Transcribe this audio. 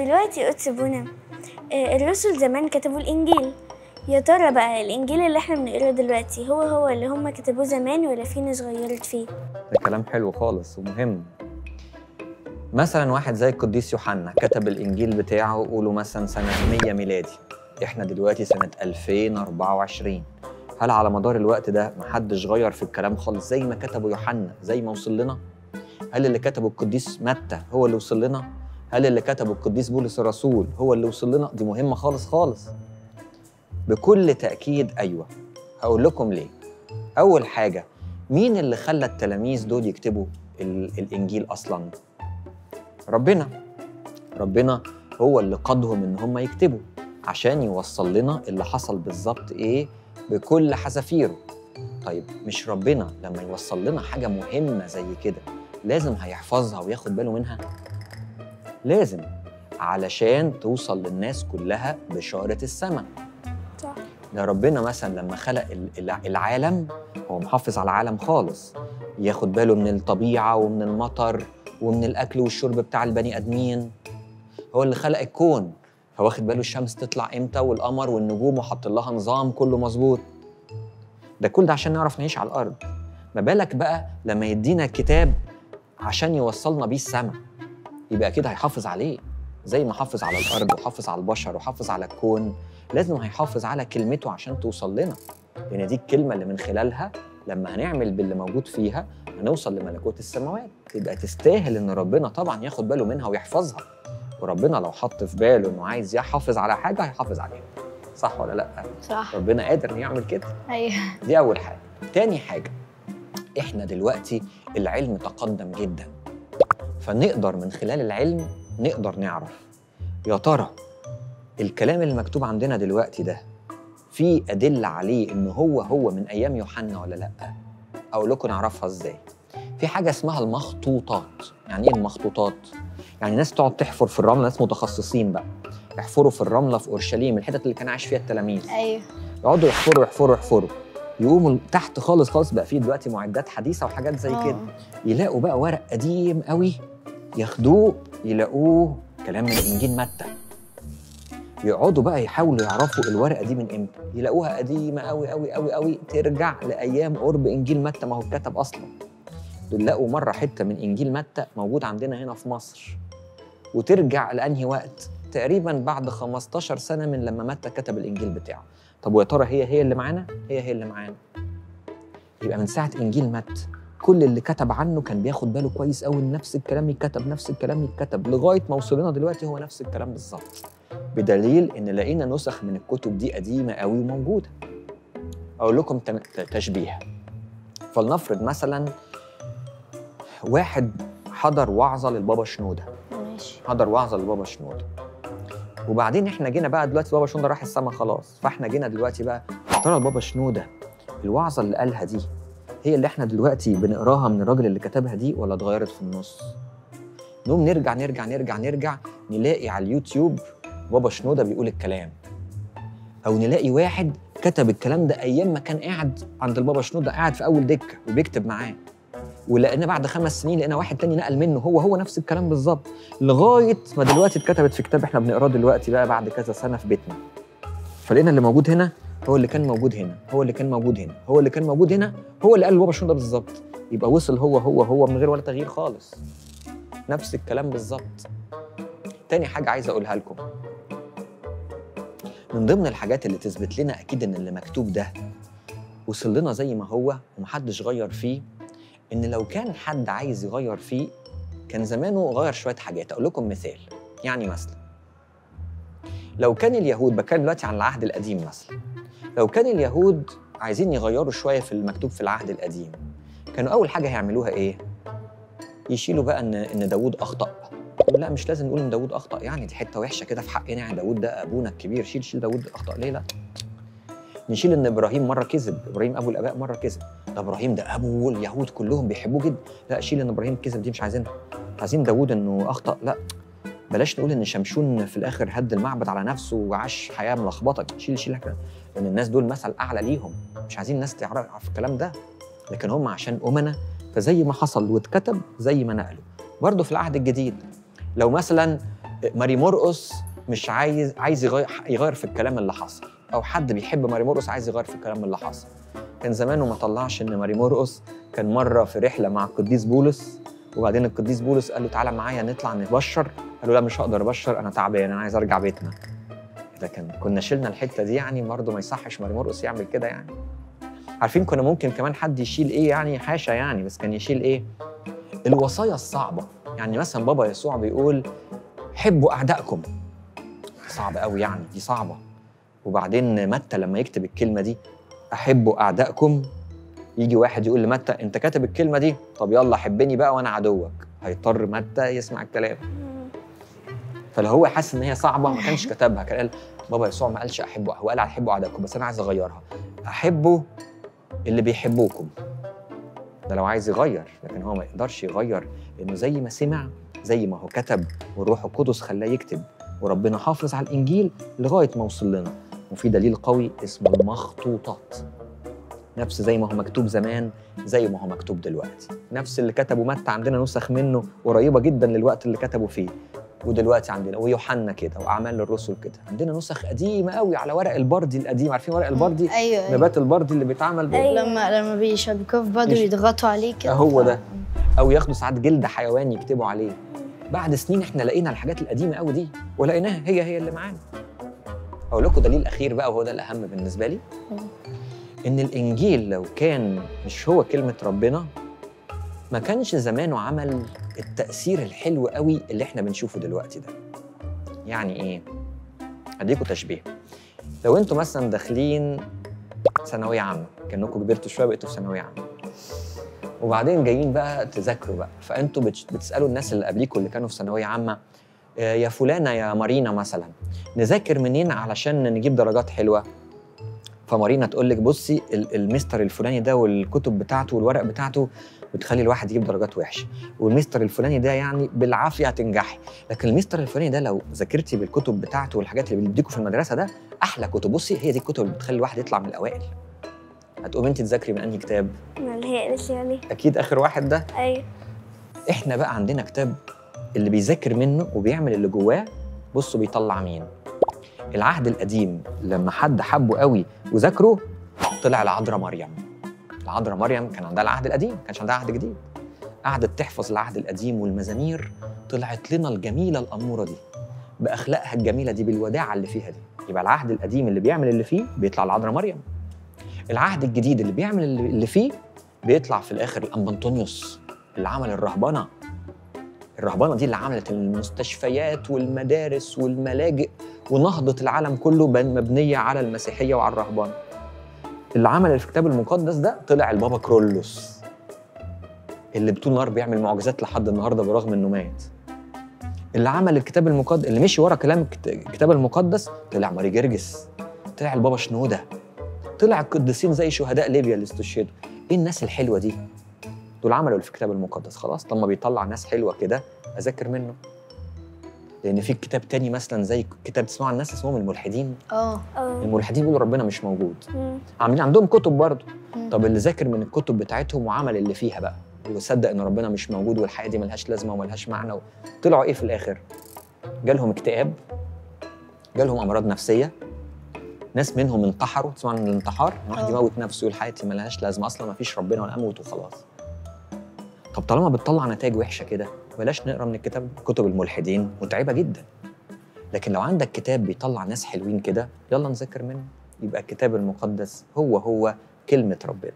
دلوقتي قدس بونا، الرسل زمان كتبوا الإنجيل. يا ترى بقى الإنجيل اللي احنا بنقراه دلوقتي هو اللي هم كتبوه زمان ولا في ناس غيرت فيه؟ ده كلام حلو خالص ومهم. مثلا واحد زي القديس يوحنا كتب الإنجيل بتاعه قولوا مثلا سنة 100 ميلادي، احنا دلوقتي سنة 2024. هل على مدار الوقت ده محدش غير في الكلام خالص زي ما كتبه يوحنا زي ما وصل لنا؟ هل اللي كتبه القديس متى هو اللي وصل لنا؟ هل اللي كتبه القديس بولس الرسول هو اللي وصل لنا؟ دي مهمة خالص خالص. بكل تأكيد أيوة. هقول لكم ليه. أول حاجة، مين اللي خلى التلاميذ دول يكتبوا الإنجيل أصلاً؟ ربنا هو اللي قادهم إن هم يكتبوا عشان يوصل لنا اللي حصل بالظبط إيه بكل حذافيره. طيب مش ربنا لما يوصل لنا حاجة مهمة زي كده لازم هيحفظها وياخد باله منها؟ لازم، علشان توصل للناس كلها بشارة السماء. صح. ده ربنا مثلا لما خلق العالم هو محافظ على العالم خالص، ياخد باله من الطبيعة ومن المطر ومن الأكل والشرب بتاع البني آدمين. هو اللي خلق الكون، فواخد باله الشمس تطلع إمتى والقمر والنجوم وحط لها نظام كله مظبوط. ده كل ده عشان نعرف نعيش على الأرض. ما بالك بقى لما يدينا كتاب عشان يوصلنا بيه السماء، يبقى أكيد هيحافظ عليه زي ما حافظ على الأرض وحافظ على البشر وحافظ على الكون. لازم هيحافظ على كلمته عشان توصل لنا، لأن دي الكلمة اللي من خلالها لما هنعمل باللي موجود فيها هنوصل لملكوت السماوات. يبقى تستاهل إن ربنا طبعا ياخد باله منها ويحفظها. وربنا لو حط في باله إنه عايز يحافظ على حاجة هيحافظ عليها. صح ولا لأ؟ صح. ربنا قادر إنه يعمل كده. أيوه. دي أول حاجة. تاني حاجة، إحنا دلوقتي العلم تقدم جدا، فنقدر من خلال العلم نقدر نعرف يا ترى الكلام اللي مكتوب عندنا دلوقتي ده في أدلة عليه إنه هو من أيام يوحنا ولا لأ؟ أقول لكم نعرفها إزاي؟ في حاجة اسمها المخطوطات. يعني إيه المخطوطات؟ يعني ناس تقعد تحفر في الرملة، ناس متخصصين بقى يحفروا في الرملة في أورشليم، الحتت اللي كان عايش فيها التلاميذ. أيوه. يقعدوا يحفروا يقوموا تحت خالص بقى فيه دلوقتي معدات حديثة وحاجات زي كده، يلاقوا بقى ورق قديم قوي ياخدوه يلاقوه كلام من إنجيل متى. يقعدوا بقى يحاولوا يعرفوا الورقة دي من إمتى، يلاقوها قديمة قوي ترجع لأيام قرب إنجيل متى ما هو اتكتب أصلاً. دول لقوا مرة حتة من إنجيل متى موجود عندنا هنا في مصر، وترجع لأنهي وقت؟ تقريباً بعد 15 سنة من لما متى كتب الإنجيل بتاعه. طب ويا ترى هي اللي معانا؟ هي اللي معانا. يبقى من ساعة إنجيل متى كل اللي كتب عنه كان بياخد باله كويس قوي إن نفس الكلام يتكتب لغاية ما وصلنا دلوقتي هو نفس الكلام بالظبط، بدليل إن لقينا نسخ من الكتب دي قديمة قوي وموجودة. أقول لكم تشبيه. فلنفرض مثلا واحد حضر وعظة للبابا شنودة. ماشي. حضر وعظة للبابا شنودة، وبعدين احنا جينا بقى دلوقتي بابا شنودة راح السما خلاص، فاحنا جينا دلوقتي بقى ترى البابا شنودة الوعظة اللي قالها دي هي اللي احنا دلوقتي بنقراها من الراجل اللي كتبها دي ولا اتغيرت في النص؟ نقوم نرجع نلاقي على اليوتيوب بابا شنودة بيقول الكلام، او نلاقي واحد كتب الكلام ده ايام ما كان قاعد عند البابا شنودة، قاعد في اول دكة وبيكتب معاه، ولقينا بعد 5 سنين لقينا واحد تاني نقل منه هو نفس الكلام بالظبط، لغايه ما دلوقتي اتكتبت في كتاب احنا بنقراه دلوقتي بقى بعد كذا سنه في بيتنا. فلقينا اللي موجود هنا هو اللي كان موجود هنا، هو اللي كان موجود هنا، هو اللي كان موجود هنا، هو اللي قال البابا شنودة بالظبط. يبقى وصل هو من غير ولا تغيير خالص، نفس الكلام بالظبط. تاني حاجه عايز اقولها لكم، من ضمن الحاجات اللي تثبت لنا اكيد ان اللي مكتوب ده وصل لنا زي ما هو ومحدش غير فيه، إن لو كان حد عايز يغير فيه كان زمانه غير شوية حاجات. أقول لكم مثال. يعني مثلا لو كان اليهود بكلم دلوقتي عن العهد القديم مثلا، لو كان اليهود عايزين يغيروا شوية في المكتوب في العهد القديم كانوا أول حاجة هيعملوها إيه؟ يشيلوا بقى إن داوود أخطأ. لا مش لازم نقول إن داوود أخطأ، يعني دي حتة وحشة كده في حقنا، يعني داوود ده أبونا الكبير، شيل داوود أخطأ ليه؟ لا نشيل ان ابراهيم مره كذب، ابراهيم ابو الاباء مره كذب، ده ابراهيم ده ابو اليهود كلهم بيحبوه جدا، لا شيل ان ابراهيم كذب دي مش عايزينها. عايزين داوود انه اخطا، لا بلاش نقول ان شمشون في الاخر هد المعبد على نفسه وعاش حياه ملخبطه، شيل حاجه، لان الناس دول مثل اعلى ليهم، مش عايزين الناس تعرف الكلام ده، لكن هم عشان امنا فزي ما حصل واتكتب زي ما نقلوا. برضه في العهد الجديد لو مثلا ماري مرقس مش عايز يغير في الكلام اللي حصل، او حد بيحب ماري مرقس عايز يغير في الكلام اللي حصل. كان زمانه ما طلعش ان ماري مرقس كان مره في رحله مع القديس بولس، وبعدين القديس بولس قال له تعالى معايا نطلع نبشر، قال له لا مش هقدر ابشر، انا تعبان، انا عايز ارجع بيتنا. ده كنا شلنا الحته دي، يعني برضه ما يصحش ماري مرقس يعمل كده يعني. عارفين كنا ممكن كمان حد يشيل ايه يعني، حاشا يعني، بس كان يشيل ايه؟ الوصايا الصعبه. يعني مثلا بابا يسوع بيقول حبوا اعدائكم، صعب قوي يعني، دي صعبه. وبعدين متى لما يكتب الكلمه دي احبوا اعدائكم، يجي واحد يقول لمتى انت كاتب الكلمه دي، طب يلا حبني بقى وانا عدوك، هيضطر متى يسمع الكلام. فلو هو حاسس ان هي صعبه ما كانش كتبها، كان قال بابا يسوع ما قالش احبوا، هو قال احبوا اعدائكم، بس انا عايز اغيرها، احبوا اللي بيحبوكم. ده لو عايز يغير، لكن هو ما يقدرش يغير، لانه زي ما سمع زي ما هو كتب، والروح القدس خلاه يكتب، وربنا حافظ على الانجيل لغايه ما وصل لنا. وفي دليل قوي اسمه المخطوطات، نفس زي ما هو مكتوب زمان زي ما هو مكتوب دلوقتي، نفس اللي كتبه متى عندنا نسخ منه قريبه جدا للوقت اللي كتبه فيه، ودلوقتي عندنا ويوحنا كده واعمال الرسل كده، عندنا نسخ قديمه قوي على ورق البردي القديم. عارفين ورق البردي؟ ايوه نبات البردي اللي بيتعمل لما بيشبكوه في بعض ويضغطوا عليه كده، هو ده. او ياخدوا ساعات جلد حيوان يكتبوا عليه. بعد سنين احنا لقينا الحاجات القديمه قوي دي ولقيناها هي اللي معانا. اقول لكم دليل اخير بقى، وهو ده الاهم بالنسبه لي، ان الانجيل لو كان مش هو كلمه ربنا ما كانش زمانه عمل التاثير الحلو قوي اللي احنا بنشوفه دلوقتي ده. يعني ايه؟ اديكم تشبيه. لو انتوا مثلا داخلين ثانويه عامه، كانكم كبرتوا شويه بقيتوا في ثانويه عامه، وبعدين جايين بقى تذاكروا بقى، فانتوا بتسالوا الناس اللي قبليكم اللي كانوا في ثانويه عامه، يا فلانه يا مارينا مثلا، نذاكر منين علشان نجيب درجات حلوه؟ فمارينا تقول لك بصي المستر الفلاني ده والكتب بتاعته والورق بتاعته بتخلي الواحد يجيب درجات وحشه، والمستر الفلاني ده يعني بالعافيه هتنجحي، لكن المستر الفلاني ده لو ذاكرتي بالكتب بتاعته والحاجات اللي بيديكوا في المدرسه ده احلى كتب، بصي هي دي الكتب اللي بتخلي الواحد يطلع من الاوائل. هتقوم انت تذاكري من انهي كتاب؟ اللي هي قالت لي عليه. اكيد اخر واحد ده. ايوه. احنا بقى عندنا كتاب اللي بيذاكر منه وبيعمل اللي جواه، بصوا بيطلع مين؟ العهد القديم لما حد حبه قوي وذاكره طلع العذراء مريم. العذراء مريم كان عندها العهد القديم، ما كانش عندها عهد جديد، قعدت تحفظ العهد القديم والمزامير، طلعت لنا الجميله الاموره دي باخلاقها الجميله دي بالوداعه اللي فيها دي. يبقى العهد القديم اللي بيعمل اللي فيه بيطلع العذراء مريم، العهد الجديد اللي بيعمل اللي فيه بيطلع في الاخر الانبا انطونيوس اللي عمل الرهبنه. الرهبنه دي اللي عملت المستشفيات والمدارس والملاجئ ونهضه العالم كله مبنيه على المسيحيه وعلى الرهبنه. اللي عمل الكتاب المقدس ده طلع البابا كرولوس اللي بطول النهار بيعمل معجزات لحد النهارده برغم انه مات. اللي عمل الكتاب المقدس اللي مشي ورا كلام الكتاب المقدس طلع ماري جرجس، طلع البابا شنوده، طلع القديسين زي شهداء ليبيا اللي استشهدوا. ايه الناس الحلوه دي؟ دول عملوا اللي في الكتاب المقدس. خلاص لما بيطلع ناس حلوه كده اذاكر منه. لان في كتاب تاني مثلا زي كتاب تسمعوا الناس اسمهم الملحدين. الملحدين بيقولوا ربنا مش موجود، عاملين عندهم كتب برضه. طب اللي ذاكر من الكتب بتاعتهم وعمل اللي فيها بقى وصدق ان ربنا مش موجود والحياه دي ملهاش لازمه وملهاش معنى، طلعوا ايه في الاخر؟ جالهم اكتئاب، جالهم امراض نفسيه، ناس منهم انتحروا. تسمعوا عن الانتحار؟ واحد يموت نفسه يقول حياتي ملهاش لازمه اصلا، ما فيش ربنا وانا اموت وخلاص. طب طالما بتطلع نتائج وحشه كده بلاش نقرا من الكتاب. كتب الملحدين متعبه جدا، لكن لو عندك كتاب بيطلع ناس حلوين كده يلا نذاكر منه. يبقى الكتاب المقدس هو كلمه ربنا.